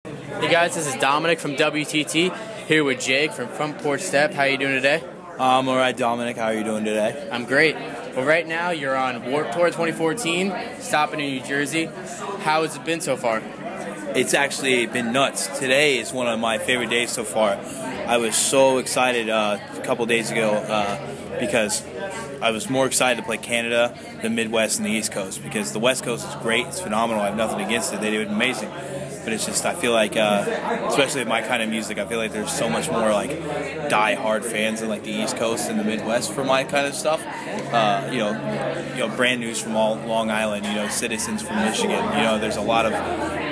Hey guys, this is Dominic from WTT here with Jake from Porch Step. How you doing today? I'm alright, Dominic. How are you doing today? I'm great. Well, right now you're on Warped Tour 2014, stopping in New Jersey. How has it been so far? It's actually been nuts. Today is one of my favorite days so far. I was so excited a couple days ago because I was more excited to play Canada, the Midwest, and the East Coast, because the West Coast is great. It's phenomenal. I have nothing against it. They do it amazing. But it's just, I feel like, especially with my kind of music, I feel like there's so much more like die-hard fans in like the East Coast and the Midwest for my kind of stuff. You know, brand news from all Long Island. You know, Citizens from Michigan. You know, there's a lot of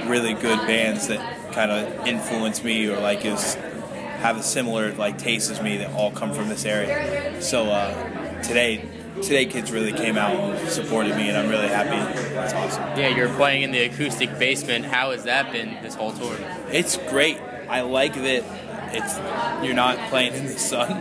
really good bands that kind of influence me or like have a similar like taste as me that all come from this area. So today kids really came out and supported me, and I'm really happy. It's awesome. Yeah, you're playing in the acoustic basement. How has that been this whole tour? It's great. I like that you're not playing in the sun.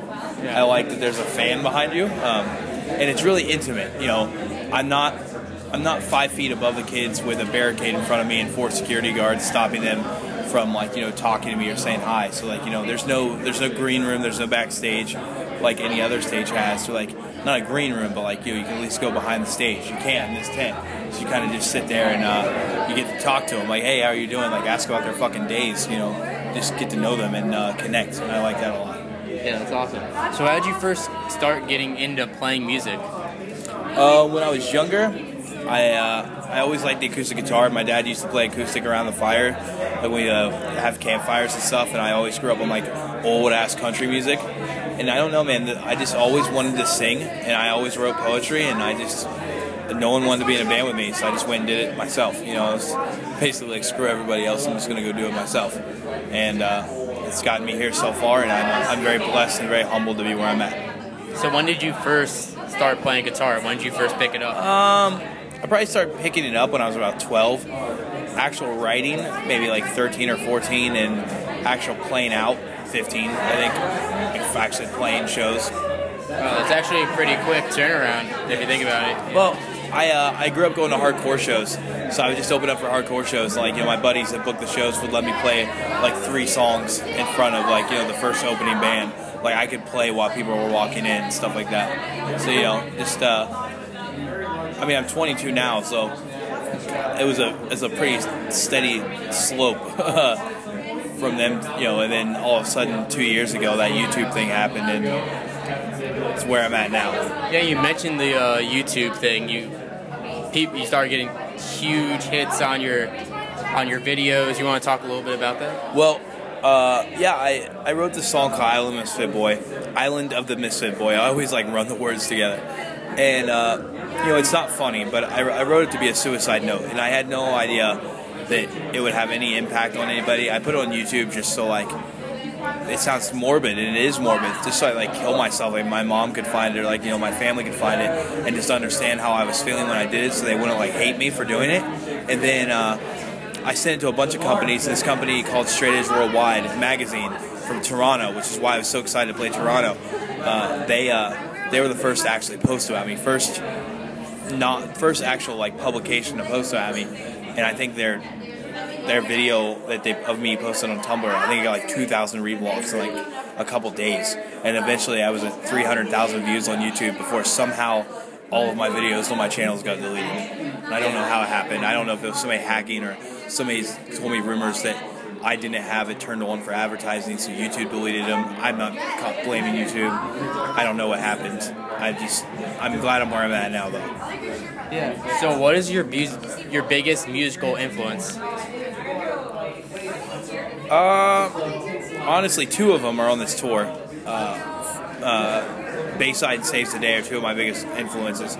Yeah. I like that there's a fan behind you, and it's really intimate. You know, I'm not 5 feet above the kids with a barricade in front of me and 4 security guards stopping them from like, you know, talking to me or saying hi. So like, you know, there's no green room, there's no backstage like any other stage has. So like, not a green room, but like, you know, you can at least go behind the stage. You can in this tent. So you kind of just sit there and you get to talk to them, like, hey, how are you doing? Like, ask about their fucking days, you know, just get to know them and connect. And I like that a lot. Yeah, that's awesome. So how did you first start getting into playing music? When I was younger, I always liked the acoustic guitar. My dad used to play acoustic around the fire. Like we have campfires and stuff, and I always grew up on like old ass country music. And I don't know, man, I just always wanted to sing, and I always wrote poetry, and no one wanted to be in a band with me, so I just went and did it myself. You know, I was basically like, screw everybody else, I'm just going to go do it myself. And it's gotten me here so far, and I'm very blessed and very humbled to be where I'm at. So when did you first start playing guitar? When did you first pick it up? I probably started picking it up when I was about 12. Actual writing, maybe like 13 or 14, and actual playing out, 15, I think, like actually playing shows. Well, it's actually a pretty quick turnaround if you think about it. Well, I grew up going to hardcore shows, so I would just open up for hardcore shows. Like, you know, my buddies that booked the shows would let me play like 3 songs in front of like, you know, the first opening band. Like I could play while people were walking in and stuff like that. So, you know, just I mean, I'm 22 now, so it was a pretty steady slope from them, you know, and then all of a sudden 2 years ago that YouTube thing happened, and it's where I'm at now. Yeah, you mentioned the YouTube thing. You started getting huge hits on your videos. You want to talk a little bit about that? Well, yeah, I wrote this song called Island of the Misfit Boy. I always like run the words together. And, you know, it's not funny, but I wrote it to be a suicide note, and I had no idea that it would have any impact on anybody. I put it on YouTube just so, like, it sounds morbid, and it is morbid, just so I, like, kill myself. Like, my mom could find it, or, like, you know, my family could find it, and just understand how I was feeling when I did it, so they wouldn't, like, hate me for doing it. And then I sent it to a bunch of companies. This company called Straight Edge Worldwide magazine from Toronto, which is why I was so excited to play Toronto. They were the first to actually post about me. First actual like publication to post about me, and I think their video of me posted on Tumblr, I think it got like 2,000 reblogs in like a couple days, and eventually I was at 300,000 views on YouTube before somehow all of my videos on my channels got deleted. And I don't know how it happened. I don't know if it was somebody hacking or somebody told me rumors that I didn't have it turned on for advertising, so YouTube deleted them. I'm not blaming YouTube. I don't know what happened. I'm glad I'm where I'm at now, though. Yeah. So, what is your biggest musical influence? Honestly, 2 of them are on this tour. Bayside and Saves the Day are 2 of my biggest influences.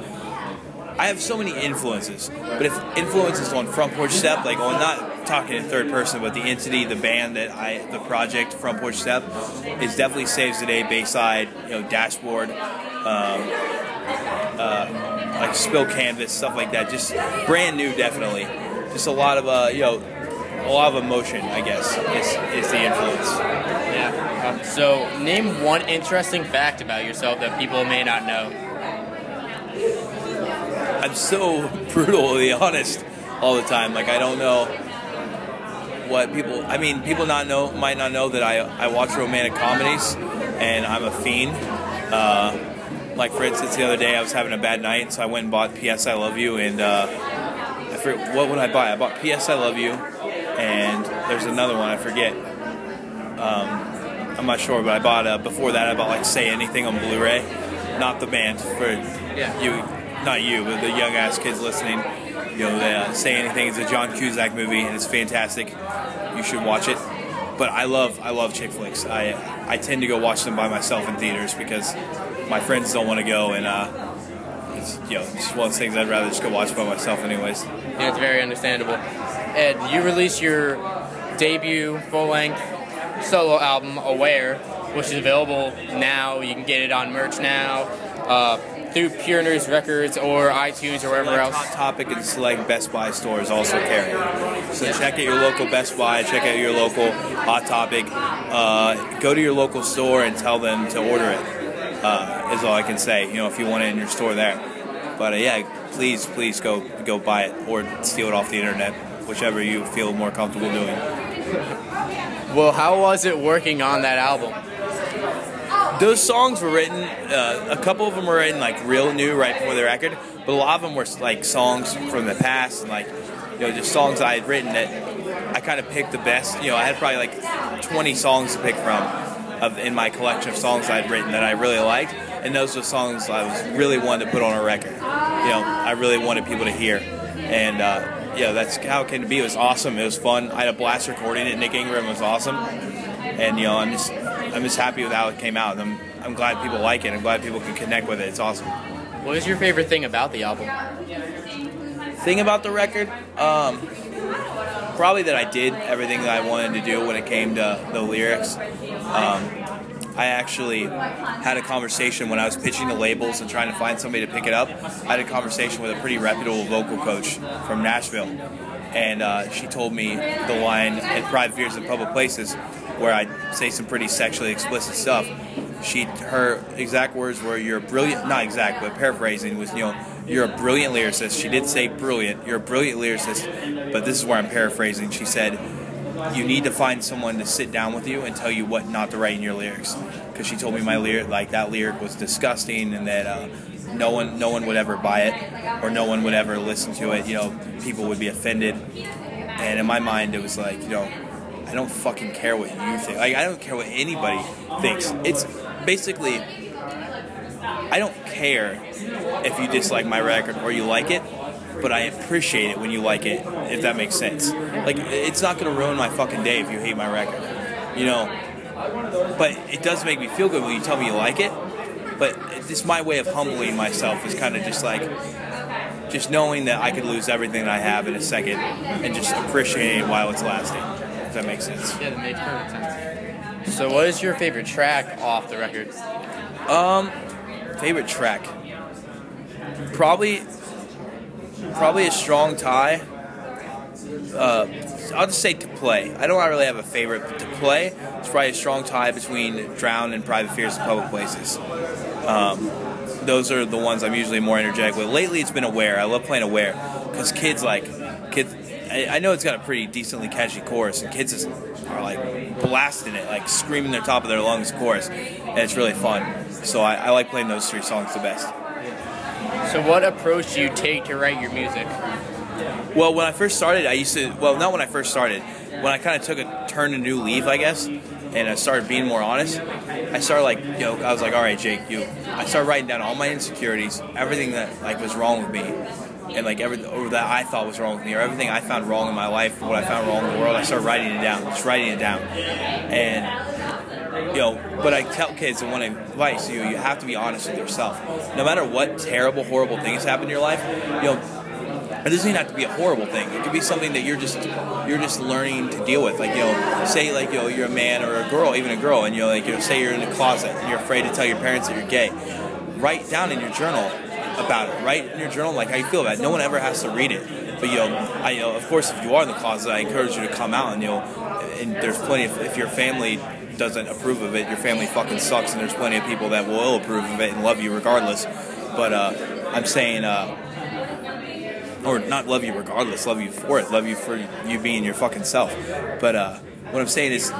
I have so many influences, but if influences on Front Porch Step, like on not talking in third person, but the entity, the band the project Front Porch Step is definitely Saves the Day, Bayside, you know, Dashboard, like Spill Canvas, stuff like that. Just brand new, definitely. Just a lot of you know, a lot of emotion, I guess, is the influence. Yeah. So name one interesting fact about yourself that people may not know. I'm so brutally honest all the time. Like, I don't know. what people, I mean, people might not know that I watch romantic comedies, and I'm a fiend. Like, for instance, the other day I was having a bad night, so I went and bought P.S. I Love You, and I forget, what would I buy? I bought P.S. I Love You, and there's another one, I forget. I'm not sure, but I bought, before that I bought, like, Say Anything on Blu-ray. Not the band, for you, not you, but the young-ass kids listening. You know, Say Anything is a John Cusack movie, and it's fantastic. You should watch it. But I love chick flicks. I tend to go watch them by myself in theaters because my friends don't want to go, and it's, you know, it's just one of those things I'd rather just go watch by myself anyways. Yeah, it's very understandable. Ed, you released your debut full-length solo album, Aware, which is available now. You can get it on merch now, through Pure Nerds Records or iTunes or wherever else. Hot Topic and select Best Buy stores also carry it. So check out your local Best Buy, check out your local Hot Topic. Go to your local store and tell them to order it, is all I can say, you know, if you want it in your store there. But yeah, please go buy it or steal it off the internet, whichever you feel more comfortable doing. Well, how was it working on that album? Those songs were written, a couple of them were written like real new right before the record, but a lot of them were like songs from the past, and like, you know, just songs I had written that I kind of picked the best. You know, I had probably like 20 songs to pick from in my collection of songs I'd written that I really liked, and those were songs I was really wanted to put on a record. You know, I really wanted people to hear, and yeah, that's how it came to be. It was awesome. It was fun. I had a blast recording it. Nick Ingram was awesome, and you know, I'm just happy with how it came out. I'm glad people like it. I'm glad people can connect with it. It's awesome. What is your favorite thing about the album? Thing about the record? Probably that I did everything that I wanted to do when it came to the lyrics. I actually had a conversation when I was pitching the labels and trying to find somebody to pick it up. I had a conversation with a pretty reputable vocal coach from Nashville, and she told me the line in Private Fears in Public Places, where I say some pretty sexually explicit stuff. Her exact words were, "You're brilliant," not exact, but paraphrasing was, you know, "You're a brilliant lyricist." She did say brilliant. "You're a brilliant lyricist," but this is where I'm paraphrasing. She said, "You need to find someone to sit down with you and tell you what not to write in your lyrics," because she told me my lyric, like that lyric, was disgusting, and that no one would ever buy it, or no one would ever listen to it. You know, people would be offended, and in my mind, it was like, you know, I don't fucking care what you think. Like, I don't care what anybody thinks. It's basically, I don't care if you dislike my record or you like it, but I appreciate it when you like it, if that makes sense. Like, it's not going to ruin my fucking day if you hate my record, you know? But it does make me feel good when you tell me you like it, but it's my way of humbling myself, is kind of just like, just knowing that I could lose everything that I have in a second and just appreciating it while it's lasting, if that makes sense. Yeah, that makes perfect sense. So what is your favorite track off the record? Favorite track? Probably a strong tie. I'll just say To Play. I don't really have a favorite, but To Play is probably a strong tie between Drown and Private Fears in Public Places. Those are the ones I'm usually more energetic with. Lately it's been Aware. I love playing Aware because kids, I know it's got a pretty decently catchy chorus, and kids are like blasting it, like screaming their top of their lungs chorus, and it's really fun. So I like playing those three songs the best. So what approach do you take to write your music? Well, when I first started, not when I first started, when I kind of took a turn a new leaf, I guess, and I started being more honest, I started I was like, all right, Jake, I started writing down all my insecurities, everything that was wrong with me, and or that I thought was wrong with me, or everything I found wrong in my life, or what I found wrong in the world. I started writing it down, and but I tell kids, and one advice, you have to be honest with yourself. No matter what terrible, horrible things happen in your life, it doesn't even have to be a horrible thing. It could be something that you're just learning to deal with. Say you're a man or a girl, even a girl, and say you're in a closet and you're afraid to tell your parents that you're gay. Write down in your journal about it. Write in your journal how you feel about it. No one ever has to read it. But of course, if you are in the closet, I encourage you to come out, and there's plenty if your family doesn't approve of it, your family fucking sucks, and there's plenty of people that will approve of it and love you regardless. But I'm saying, or not love you regardless, love you for it, love you for you being your fucking self. But what I'm saying is,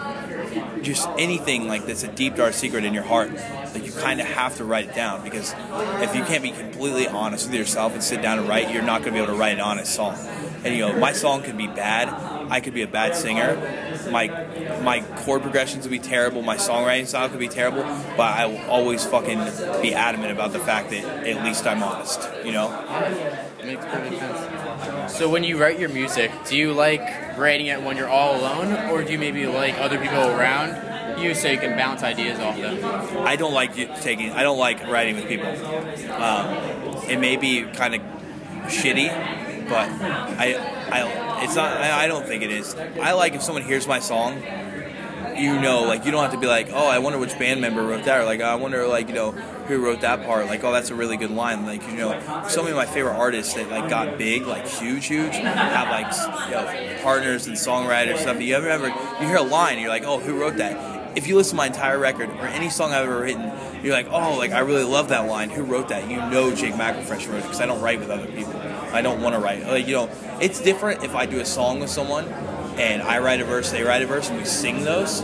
just anything like that's a deep dark secret in your heart, like you kind of have to write it down, because if you can't be completely honest with yourself and sit down and write, you're not going to be able to write an honest song. And you know, my song could be bad, I could be a bad singer, my chord progressions would be terrible, my songwriting style could be terrible, but I will always fucking be adamant about the fact that at least I'm honest, you know? It makes perfect sense. So when you write your music, do you like writing it when you're all alone, or do you maybe like other people around you so you can bounce ideas off them? I don't like writing with people. It may be kind of shitty, but I don't think it is. I like if someone hears my song, you know, like you don't have to be like, oh, I wonder which band member wrote that, or like I wonder, like, you know, who wrote that part. Like, oh, that's a really good line. Like, you know, so many of my favorite artists that like got big, like huge, have like, you know, partners and songwriters stuff. You hear a line, and you're like, oh, who wrote that? If you listen to my entire record or any song I've ever written, you're like, oh, like I really love that line. Who wrote that? You know, Jake Mcelfresh wrote it, because I don't write with other people. I don't want to write. Like, you know, it's different if I do a song with someone and I write a verse, they write a verse, and we sing those.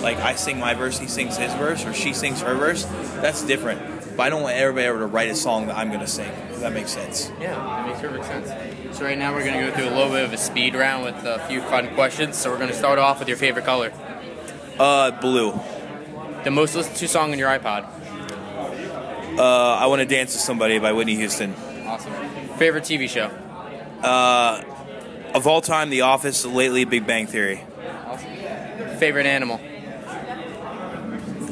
Like, I sing my verse, he sings his verse, or she sings her verse. That's different. But I don't want everybody ever to write a song that I'm going to sing. If that makes sense. Yeah, that makes perfect sense. So right now we're going to go through a little bit of a speed round with a few fun questions. So we're going to start off with your favorite color. Blue. The most listened to song on your iPod. I Want to Dance with Somebody by Whitney Houston. Awesome. Favorite TV show? Of all time, The Office, lately Big Bang Theory. Awesome. Favorite animal?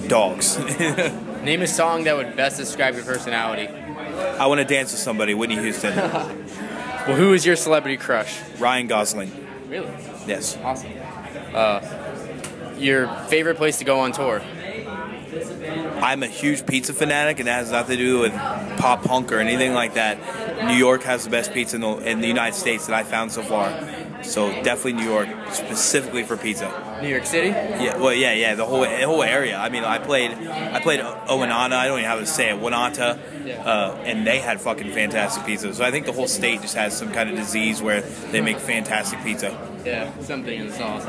Dogs. Name a song that would best describe your personality. I Want to Dance with Somebody, Whitney Houston. Well, who is your celebrity crush? Ryan Gosling. Really? Yes. Awesome. Your favorite place to go on tour? I'm a huge pizza fanatic, and that has nothing to do with pop punk or anything like that. New York has the best pizza in the United States that I found so far. So definitely New York, specifically for pizza. New York City? Yeah, well, yeah, the whole area. I mean, I played Owanana. I don't even know how to say it, Wanata, and they had fucking fantastic pizza. So I think the whole state just has some kind of disease where they make fantastic pizza. Yeah, something in the sauce.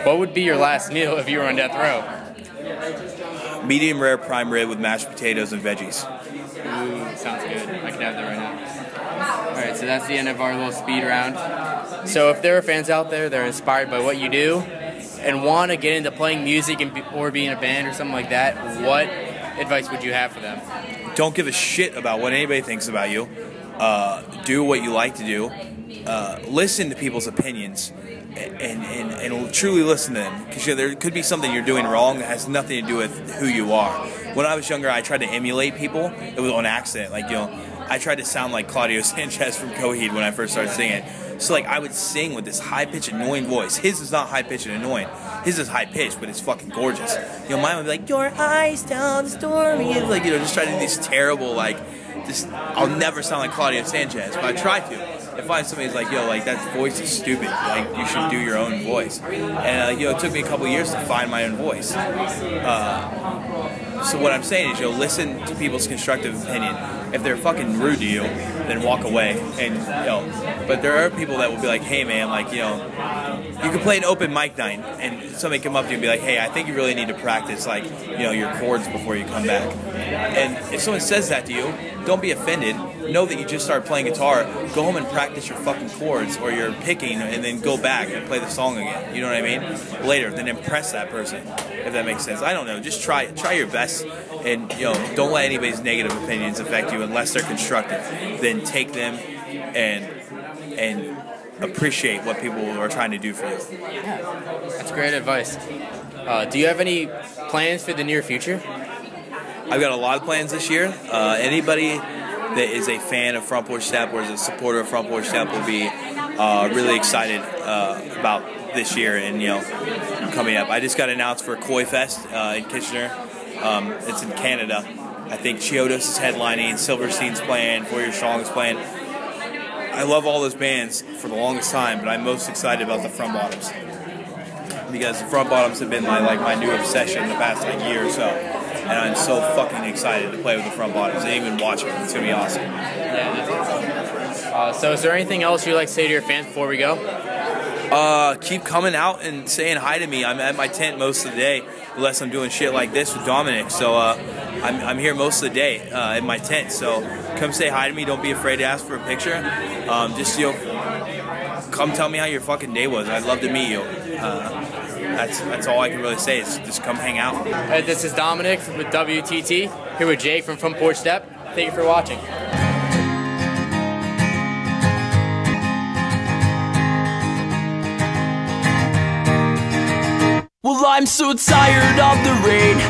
What would be your last meal if you were on death row? Medium rare prime rib with mashed potatoes and veggies. Ooh, sounds good. I can have that right now. Alright, so that's the end of our little speed round. So if there are fans out there that are inspired by what you do and want to get into playing music or be in a band or something like that, what advice would you have for them? Don't give a shit about what anybody thinks about you. Do what you like to do. Listen to people's opinions. And truly listen to them, because there could be something you're doing wrong that has nothing to do with who you are. When I was younger, I tried to emulate people. It was on accident. Like, you know, I tried to sound like Claudio Sanchez from Coheed when I first started singing. So, like, I would sing with this high-pitched, annoying voice. His is not high-pitched and annoying. His is high-pitched, but it's fucking gorgeous. You know, mine would be like, your eyes tell the story. And, like, you know, just try to do these terrible, like, I'll never sound like Claudio Sanchez, but I try to. If somebody's like, yo, like, that voice is stupid, like, you should do your own voice. And, you know, it took me a couple years to find my own voice. So what I'm saying is, listen to people's constructive opinion. If they're fucking rude to you, then walk away. And, you know, but there are people that will be like, hey, man, like, you know, you can play an open mic night, and somebody come up to you and be like, hey, I think you really need to practice, like, you know, your chords before you come back. And if someone says that to you, don't be offended. Know that you just started playing guitar. Go home and practice your fucking chords or your picking, and then go back and play the song again. You know what I mean? Later, then impress that person, if that makes sense. I don't know. Just try your best, and, you know, don't let anybody's negative opinions affect you unless they're constructive. Then take them and appreciate what people are trying to do for you. Yeah, that's great advice. Do you have any plans for the near future? I've got a lot of plans this year. Anybody that is a fan of Front Porch Step or is a supporter of Front Porch Step will be really excited about this year and, you know, coming up. I just got announced for Koi Fest in Kitchener. It's in Canada. I think Chiodos is headlining, Silverstein's playing, Four Year Strong's playing. I love all those bands for the longest time, but I'm most excited about the Front Bottoms, because the Front Bottoms have been my new obsession the past year or so, and I'm so fucking excited to play with the Front Bottoms and even watch it. It's gonna be awesome. Yeah, that's awesome. So is there anything else you'd like to say to your fans before we go? Keep coming out and saying hi to me. I'm at my tent most of the day, unless I'm doing shit like this with Dominic. So I'm here most of the day at my tent. So come say hi to me. Don't be afraid to ask for a picture. Just come tell me how your fucking day was. I'd love to meet you. That's all I can really say. Is just come hang out. This is Dominic with WTT, here with Jake from Porch Step. Thank you for watching. Well, I'm so tired of the rain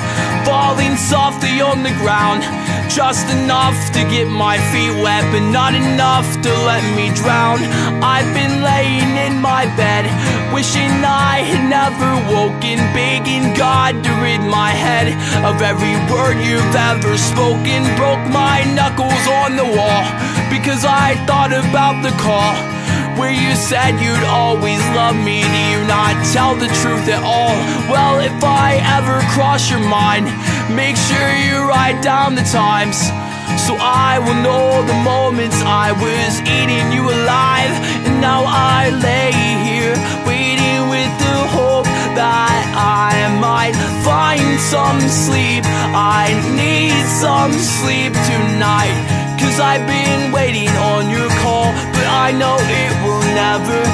falling softly on the ground, just enough to get my feet wet, but not enough to let me drown. I've been laying in my bed, wishing I had never woken, begging God to rid my head of every word you've ever spoken. Broke my knuckles on the wall because I thought about the call where you said you'd always love me. Do you not tell the truth at all? Well, if I ever cross your mind, make sure you write down the times, so I will know the moments I was eating you alive. And now I lay here waiting with the hope that I might find some sleep. I need some sleep tonight, 'cause I've been waiting on your call, but I know it will never